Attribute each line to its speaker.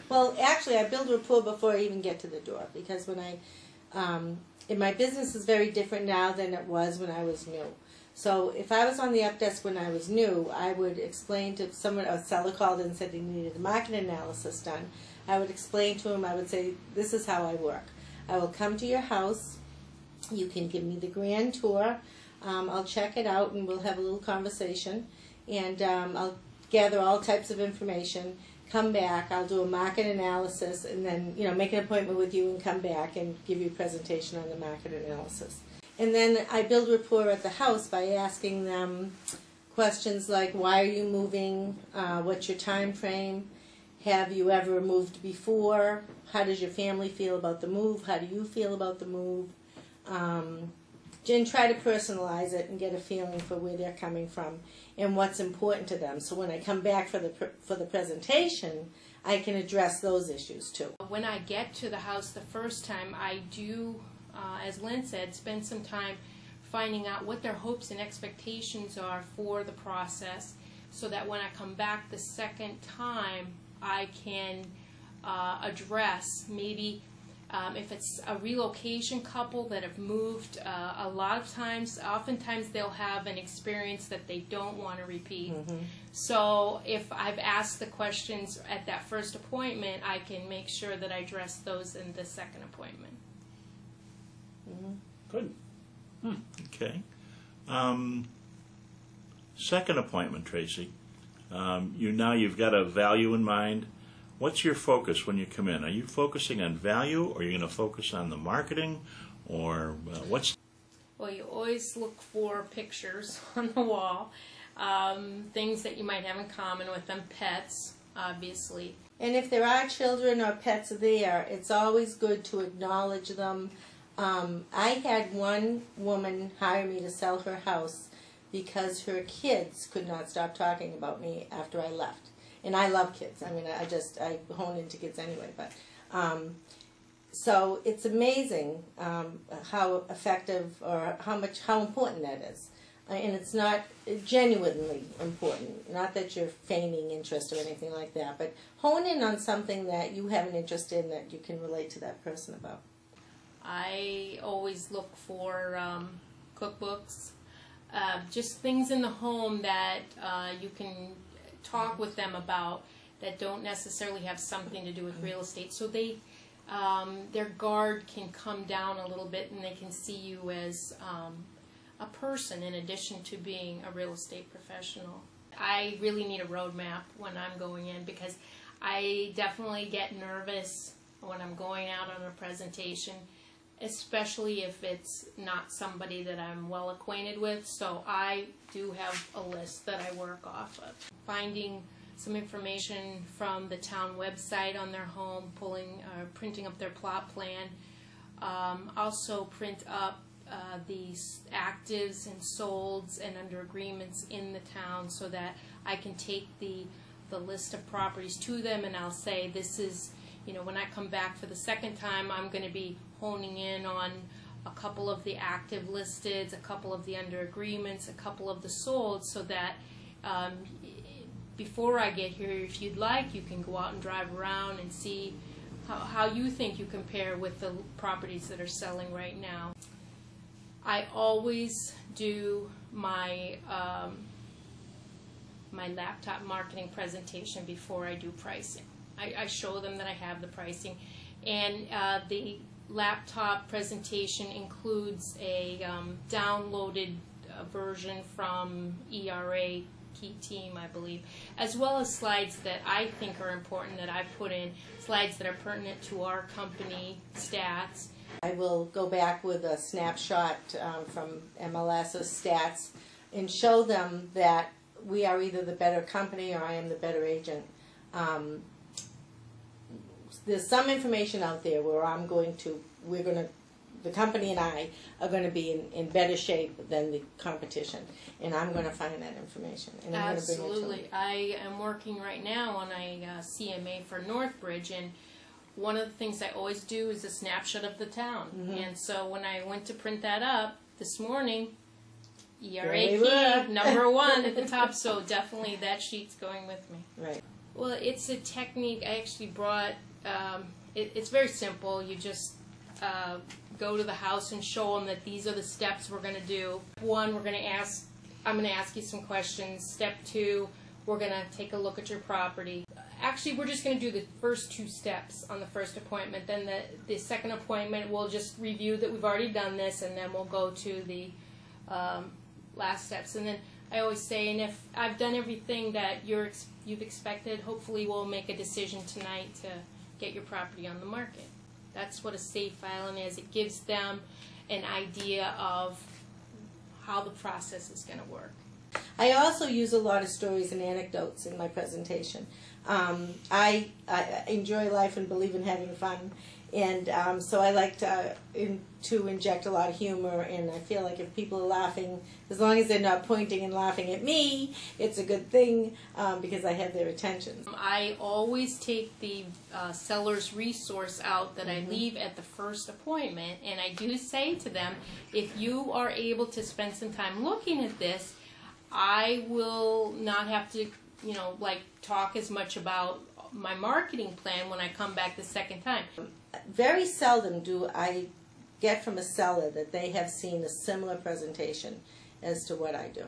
Speaker 1: Well, actually, I build rapport before I even get to the door, because when and my business is very different now than it was when I was new. So if I was on the up desk when I was new, I would explain to someone, a seller called in and said he needed a market analysis done. I would explain to him, I would say, this is how I work. I will come to your house, you can give me the grand tour, I'll check it out and we'll have a little conversation, and I'll gather all types of information, come back, I'll do a market analysis, and then make an appointment with you and come back and give you a presentation on the market analysis. And then I build rapport at the house by asking them questions like, why are you moving? What's your time frame? Have you ever moved before? How does your family feel about the move? How do you feel about the move? And try to personalize it and get a feeling for where they're coming from and what's important to them. So when I come back for the presentation, I can address those issues too.
Speaker 2: When I get to the house the first time, I do, as Lynn said, spend some time finding out what their hopes and expectations are for the process, so that when I come back the second time, I can address maybe if it's a relocation couple that have moved. Oftentimes they'll have an experience that they don't want to repeat. Mm-hmm. So if I've asked the questions at that first appointment, I can make sure that I address those in the second appointment.
Speaker 3: Mm-hmm. Good. Okay. Second appointment, Tracey. You've got a value in mind. What's your focus when you come in? Are you focusing on value, or are you going to focus on the marketing, or what's?
Speaker 2: Well, you always look for pictures on the wall, things that you might have in common with them, pets, obviously.
Speaker 1: And if there are children or pets there, it's always good to acknowledge them. I had one woman hire me to sell her house because her kids could not stop talking about me after I left. And I love kids. I mean, I hone into kids anyway. But so it's amazing how effective or how important that is. And it's not genuinely important. Not that you're feigning interest or anything like that. But hone in on something that you have an interest in that you can relate to that person about.
Speaker 2: I always look for cookbooks, just things in the home that you can talk with them about that don't necessarily have something to do with real estate, so they their guard can come down a little bit and they can see you as a person in addition to being a real estate professional. I really need a roadmap when I'm going in, because I definitely get nervous when I'm going out on a presentation, especially if it's not somebody that I'm well acquainted with. So I do have a list that I work off of. Finding some information from the town website on their home, printing up their plot plan. Also print up the actives and solds and under agreements in the town, so that I can take the list of properties to them, and I'll say, this is, when I come back for the second time, I'm going to be honing in on a couple of the active listeds, a couple of the under agreements, a couple of the sold, so that before I get here, if you'd like, you can go out and drive around and see how you think you compare with the properties that are selling right now. I always do my my laptop marketing presentation before I do pricing. I show them that I have the pricing, and the laptop presentation includes a downloaded version from ERA Key Team, I believe, as well as slides that I think are important that I put in, slides that are pertinent to our company stats.
Speaker 1: I will go back with a snapshot from MLS's stats and show them that we are either the better company or I am the better agent. There's some information out there where the company and I are going to be in better shape than the competition, and I'm going to find that information. And I'm
Speaker 2: Absolutely.
Speaker 1: Going to bring it to them.
Speaker 2: I am working right now on a CMA for Northbridge, and one of the things I always do is a snapshot of the town. Mm-hmm. And so when I went to print that up this morning, ERA Key, #1 at the top, so definitely that sheet's going with me.
Speaker 1: Right.
Speaker 2: Well, it's a technique I actually brought. It's very simple. You just go to the house and show them that these are the steps we're going to do. One, I'm going to ask you some questions. Step two, we're going to take a look at your property. Actually, we're just going to do the first two steps on the first appointment. Then the second appointment, we'll just review that we've already done this, and then we'll go to the last steps. And then I always say, and if I've done everything that you've expected, hopefully we'll make a decision tonight to get your property on the market. That's what a safe filing is. It gives them an idea of how the process is going to work.
Speaker 1: I also use a lot of stories and anecdotes in my presentation. I enjoy life and believe in having fun, and so I like to inject a lot of humor, and I feel like if people are laughing, as long as they're not pointing and laughing at me, it's a good thing because I have their attention.
Speaker 2: I always take the seller's resource out that I leave at the first appointment, and I do say to them, if you are able to spend some time looking at this, I will not have to, talk as much about my marketing plan when I come back the second time.
Speaker 1: Very seldom do I get from a seller that they have seen a similar presentation as to what I do.